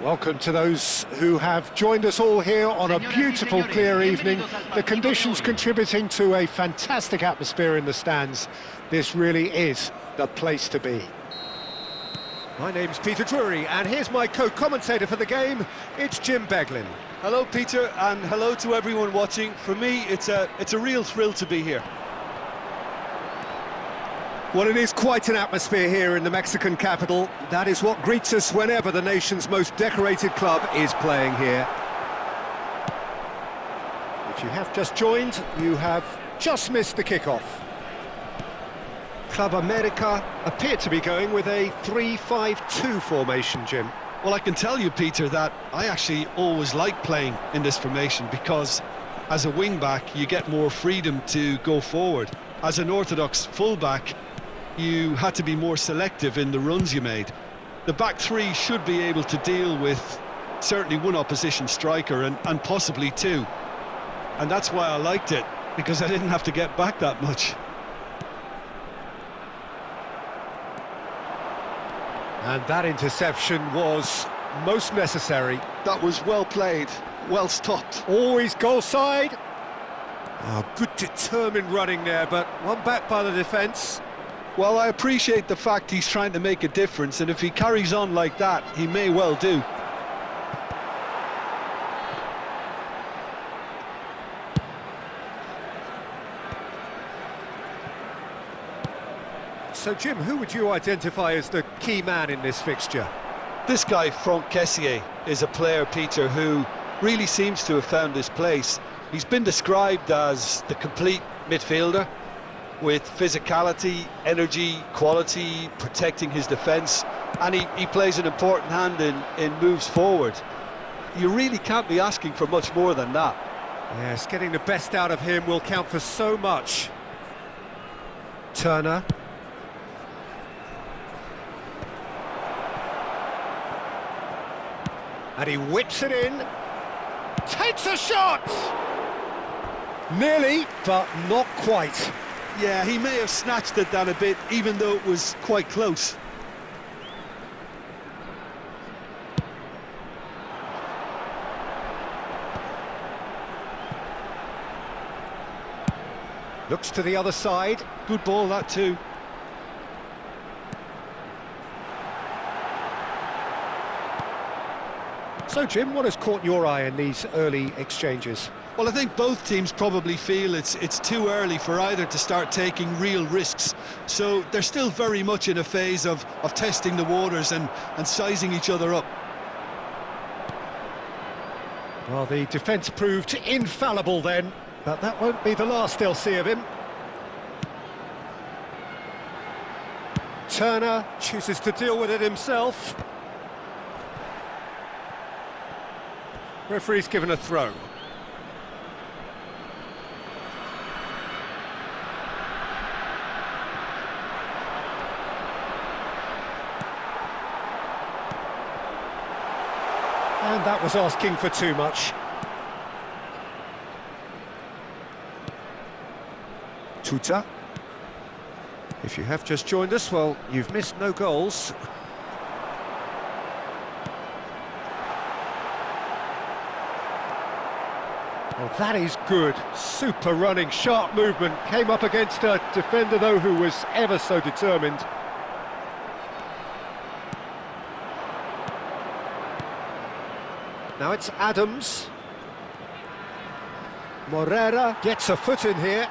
Welcome to those who have joined us all here on a beautiful, clear evening. The conditions contributing to a fantastic atmosphere in the stands. This really is the place to be. My name's Peter Drury, and here's my co-commentator for the game. It's Jim Beglin. Hello, Peter, and hello to everyone watching. For me, it's a real thrill to be here. Well, it is quite an atmosphere here in the Mexican capital. That is what greets us whenever the nation's most decorated club is playing here. If you have just joined, you have just missed the kickoff. Club America appear to be going with a 3-5-2 formation, Jim. Well, I can tell you, Peter, that I actually always like playing in this formation because as a wing-back, you get more freedom to go forward. As an orthodox full-back, you had to be more selective in the runs you made. The back three should be able to deal with certainly one opposition striker and possibly two. And that's why I liked it, because I didn't have to get back that much. And that interception was most necessary. That was well played, well stopped. Always goal side. Oh, good determined running there, but one back by the defence. Well, I appreciate the fact he's trying to make a difference, and if he carries on like that, he may well do. So, Jim, who would you identify as the key man in this fixture? This guy, Franck Kessié, is a player, Peter, who really seems to have found his place. He's been described as the complete midfielder, with physicality, energy, quality, protecting his defence, and he plays an important hand in moves forward. You really can't be asking for much more than that. Yes, getting the best out of him will count for so much. Turner. And he whips it in. Takes a shot! Nearly, but not quite. Yeah, he may have snatched it down a bit, even though it was quite close. Looks to the other side. Good ball, that too. So, Jim, what has caught your eye in these early exchanges? Well, I think both teams probably feel it's too early for either to start taking real risks. So they're still very much in a phase of testing the waters and sizing each other up. Well, the defence proved infallible then, but that won't be the last they'll see of him. Turner chooses to deal with it himself. Referee's given a throw. And that was asking for too much. Tuta. If you have just joined us, well, you've missed no goals. Well, that is good. Super running, sharp movement. Came up against a defender, though, who was ever so determined. Now it's Adams. Morera gets a foot in here.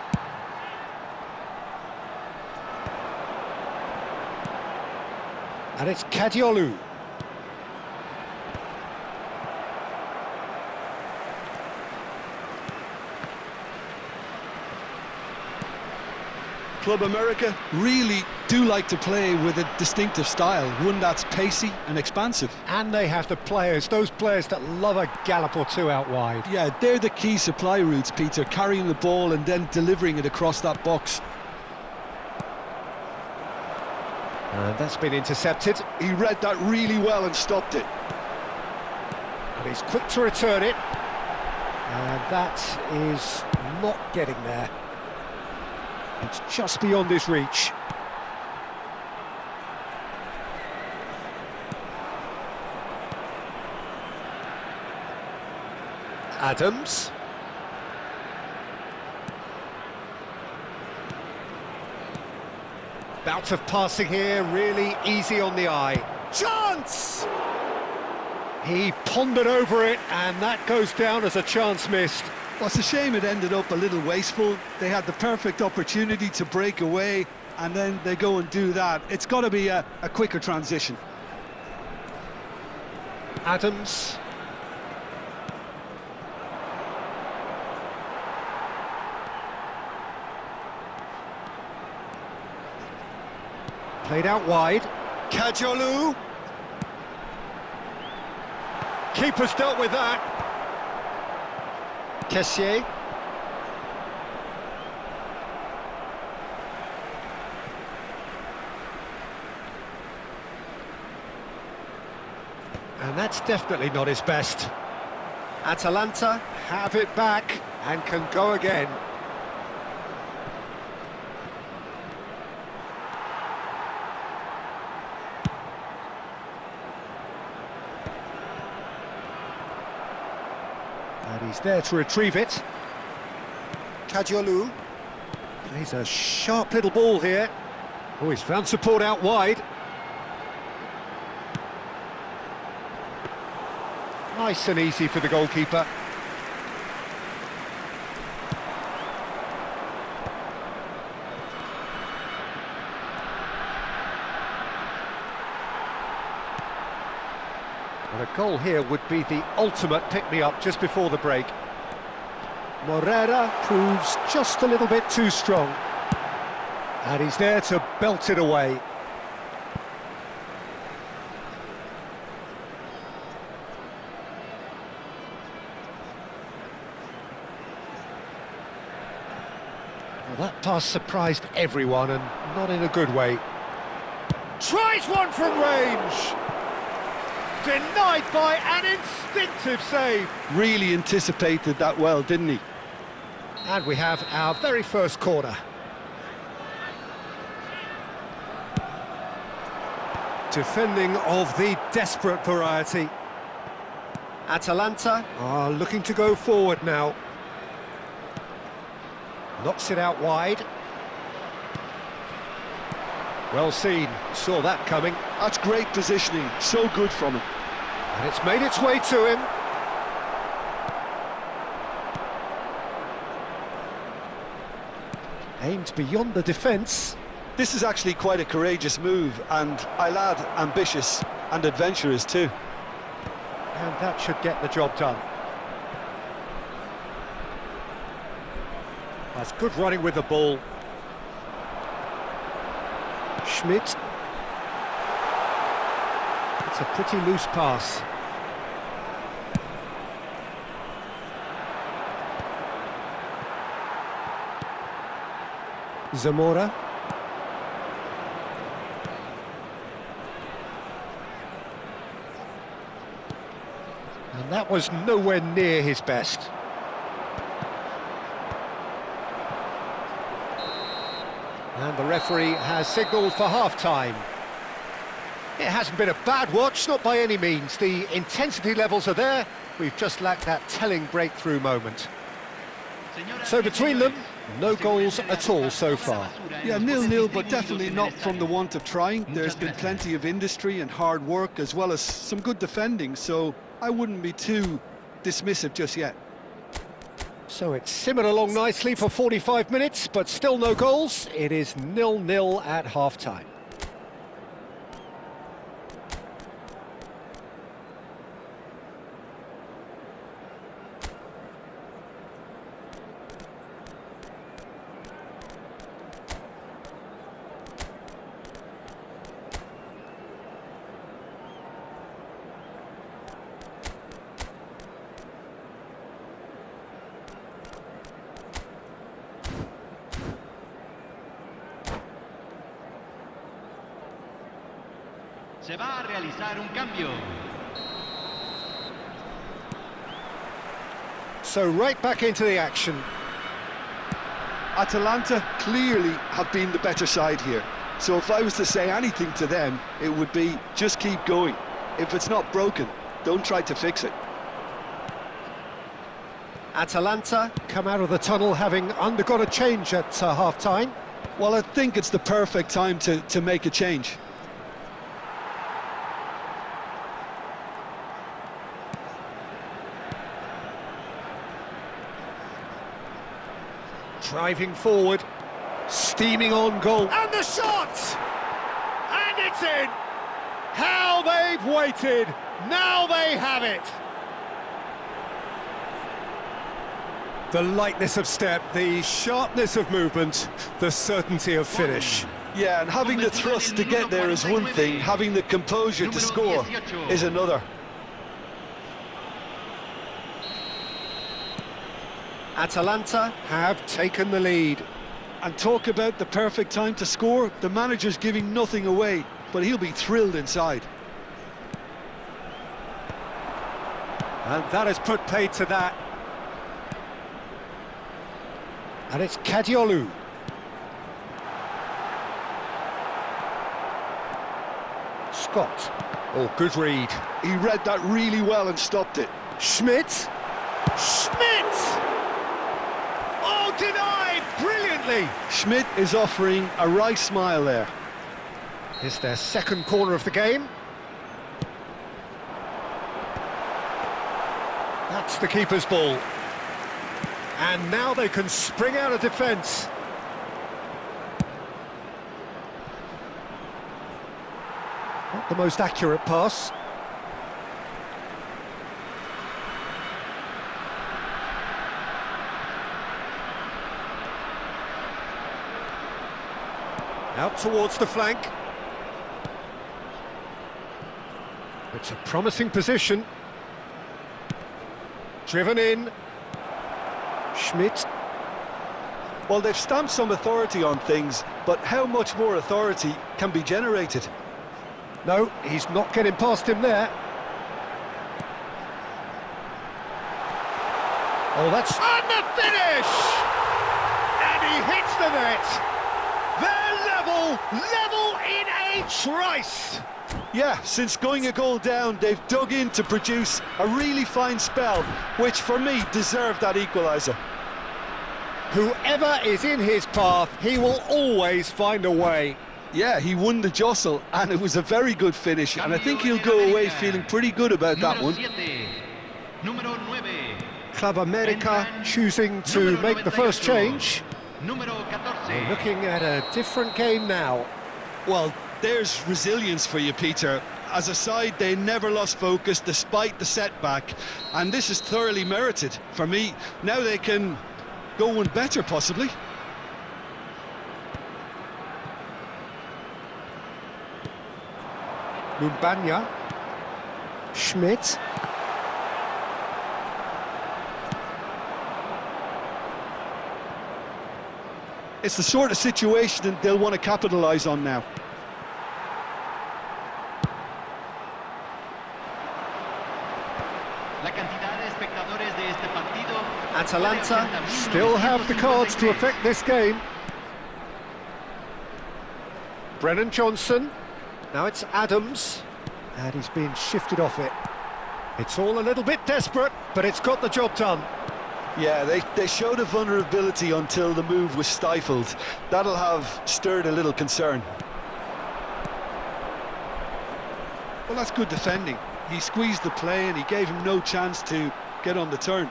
And it's Kadiolu. Club America really do like to play with a distinctive style, one that's pacey and expansive. And they have the players, those players that love a gallop or two out wide. Yeah, they're the key supply routes, Peter, carrying the ball and then delivering it across that box. And that's been intercepted. He read that really well and stopped it. And he's quick to return it. And that is not getting there. It's just beyond his reach. Adams. Bout of passing here, really easy on the eye. Chance! He pondered over it, and that goes down as a chance missed. Well, it's a shame it ended up a little wasteful. They had the perfect opportunity to break away, and then they go and do that. It's got to be a quicker transition. Adams. Played out wide. Kajolu. Keeper's dealt with that. Kessié. And that's definitely not his best. Atalanta have it back and can go again. And he's there to retrieve it. Kajolu plays a sharp little ball here. Oh, he's found support out wide. Nice and easy for the goalkeeper. Well, a goal here would be the ultimate pick-me-up just before the break. Morera proves just a little bit too strong. And he's there to belt it away. Well, that pass surprised everyone, and not in a good way. Tries one from range! Denied by an instinctive save. Really anticipated that well, didn't he? And we have our very first corner. Defending of the desperate variety. Atalanta are looking to go forward now. Knocks it out wide. Well seen, saw that coming. That's great positioning, so good from him. And it's made its way to him. Aimed beyond the defence. This is actually quite a courageous move, and I'll add ambitious and adventurous too. And that should get the job done. That's good running with the ball. Schmidt. It's a pretty loose pass. Zamora. And that was nowhere near his best. And the referee has signalled for half-time. It hasn't been a bad watch, not by any means. The intensity levels are there. We've just lacked that telling breakthrough moment. So between them, no goals at all so far. Yeah, 0-0, but definitely not from the want of trying. There's been plenty of industry and hard work, as well as some good defending, so I wouldn't be too dismissive just yet. So it's simmered along nicely for 45 minutes, but still no goals. It is 0-0 at half-time. Se va a realizar un cambio. So right back into the action. Atalanta clearly have been the better side here. So if I was to say anything to them, it would be just keep going. If it's not broken, don't try to fix it. Atalanta come out of the tunnel having undergone a change at half-time. Well, I think it's the perfect time to make a change. Driving forward, steaming on goal. And the shot! And it's in! How they've waited! Now they have it! The lightness of step, the sharpness of movement, the certainty of finish. Yeah, and having the thrust to get there is one thing, having the composure to score is another. Atalanta have taken the lead. And talk about the perfect time to score, the manager's giving nothing away, but he'll be thrilled inside. And that has put paid to that. And it's Kadiolu. Scott. Oh, good read. He read that really well and stopped it. Schmidt. Schmidt! Oh, denied brilliantly. Schmidt is offering a wry smile there. It's their second corner of the game. That's the keeper's ball. And now they can spring out of defence. Not the most accurate pass. Out towards the flank. It's a promising position. Driven in. Schmidt. Well, they've stamped some authority on things, but how much more authority can be generated? No, he's not getting past him there. Oh, that's... And the finish! And he hits the net! They're level in a trice! Yeah, since going a goal down, they've dug in to produce a really fine spell, which for me deserved that equaliser. Whoever is in his path, he will always find a way. Yeah, he won the jostle, and it was a very good finish, and I think he'll go away feeling pretty good about that one. Club America choosing to make the first change. We're looking at a different game now. Well, there's resilience for you, Peter. As a side, they never lost focus despite the setback, and this is thoroughly merited. For me, now they can go one better, possibly. Mumbanya. Schmidt. It's the sort of situation that they'll want to capitalise on now. Atalanta still have the cards to affect this game. Brennan Johnson. Now it's Adams. And he's being shifted off it. It's all a little bit desperate, but it's got the job done. Yeah, they showed a vulnerability until the move was stifled. That'll have stirred a little concern. Well, that's good defending. He squeezed the play and he gave him no chance to get on the turn.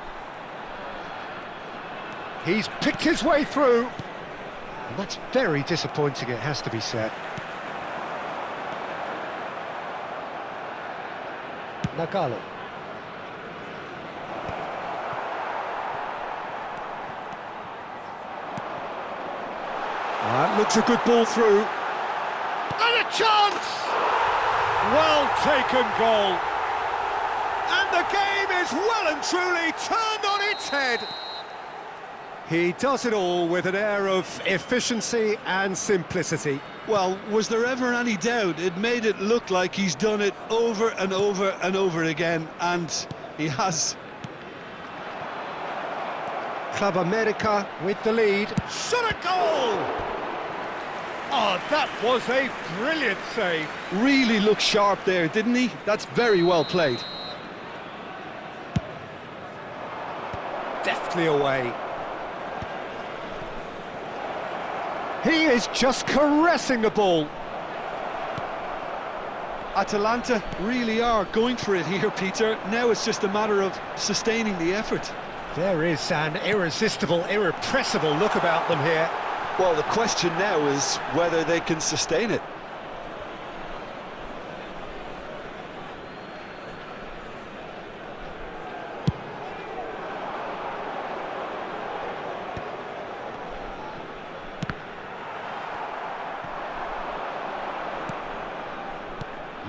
He's picked his way through. And that's very disappointing, it has to be said. Nagalo. That looks a good ball through. And a chance! Well taken goal. And the game is well and truly turned on its head. He does it all with an air of efficiency and simplicity. Well, was there ever any doubt? It made it look like he's done it over and over and over again, and he has. Club America with the lead. Shot a goal! Oh, that was a brilliant save. Really looked sharp there, didn't he? That's very well played. nicely away. He is just caressing the ball. Atalanta really are going for it here, Peter. Now it's just a matter of sustaining the effort. There is an irresistible, irrepressible look about them here. Well, the question now is whether they can sustain it.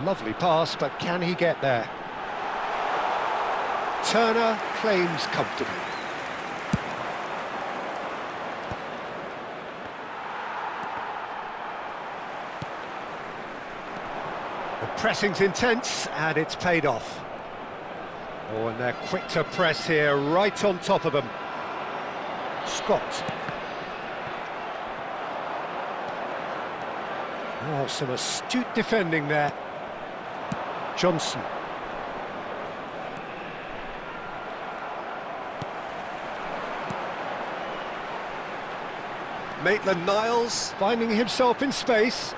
Lovely pass, but can he get there? Turner claims comfortably. The pressing's intense, and it's paid off. Oh, and they're quick to press here, right on top of them. Scott. Oh, some astute defending there. Johnson. Maitland-Niles finding himself in space.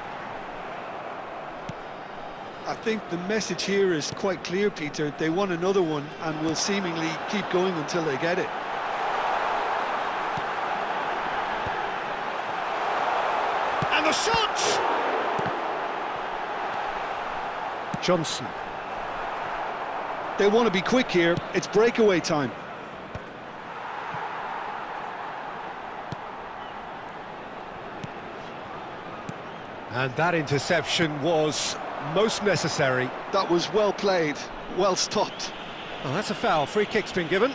I think the message here is quite clear, Peter. They want another one and will seemingly keep going until they get it. And the shot! Johnson. They want to be quick here. It's breakaway time. And that interception was most necessary. That was well played, well stopped. Oh, that's a foul. Free kick's been given.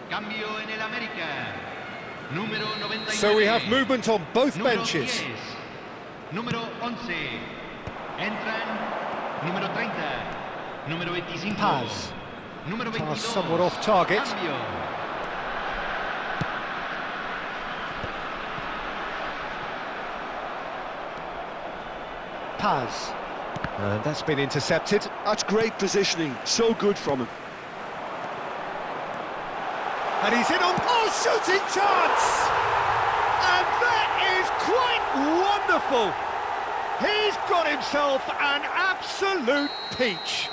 Cambio en el América. Número 99. So we have movement on both Número benches. 10. Número 11. Entran. Número 30. Número 25. Paz. Número 22. Pass somewhat off target. Cambio. Paz. And that's been intercepted. That's great positioning, so good from him. And he's in on... Oh, shooting chance! And that is quite wonderful! He's got himself an absolute peach.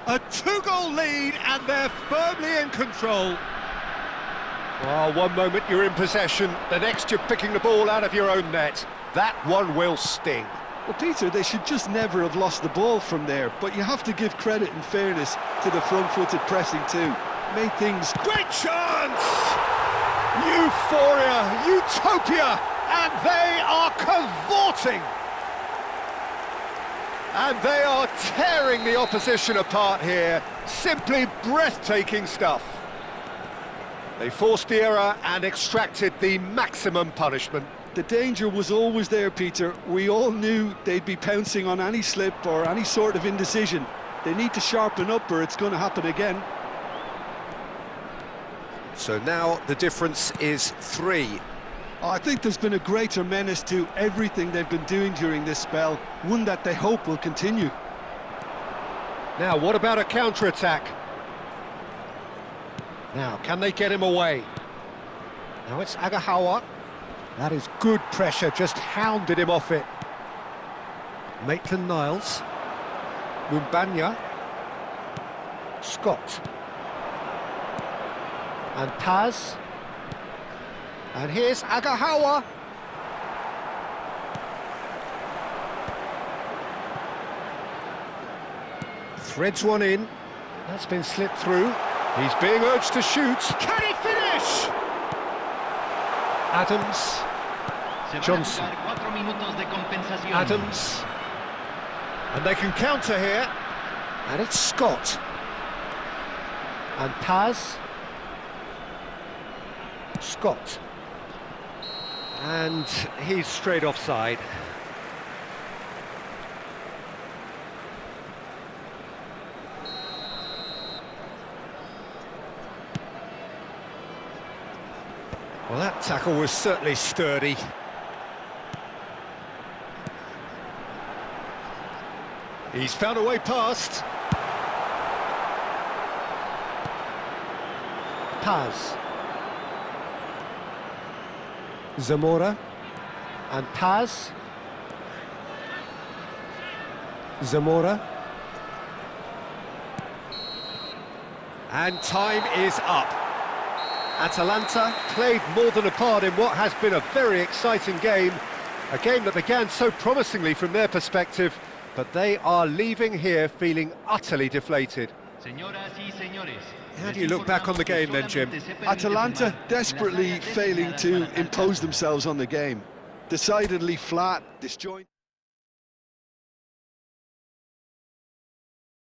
A two-goal lead, and they're firmly in control. Well, one moment you're in possession, the next you're picking the ball out of your own net. That one will sting. Well, Peter, they should just never have lost the ball from there, but you have to give credit and fairness to the front-footed pressing too. Made things... Great chance! Euphoria, utopia, and they are cavorting. And they are tearing the opposition apart here. Simply breathtaking stuff. They forced the error and extracted the maximum punishment. The danger was always there, Peter. We all knew they'd be pouncing on any slip or any sort of indecision. They need to sharpen up or it's going to happen again. So now the difference is 3. I think there's been a greater menace to everything they've been doing during this spell, one that they hope will continue. Now, what about a counter-attack? Now, can they get him away? Now it's Agahawa. That is good pressure, just hounded him off it. Maitland-Niles. Mumbanya. Scott. And Paz. And here's Agahawa. Threads one in. That's been slipped through. He's being urged to shoot. Can he finish? Adams. Se van a Johnson. jugar 4 minutos de compensación. Adams. And they can counter here. And it's Scott. And Paz. Scott. And he's straight offside. Well, that tackle was certainly sturdy. He's found a way past. Paz. Zamora. And Paz. Zamora. And time is up. Atalanta played more than a part in what has been a very exciting game. A game that began so promisingly from their perspective, but they are leaving here feeling utterly deflated. How do you look back on the game then, Jim? Atalanta desperately failing to impose themselves on the game. Decidedly flat, disjointed.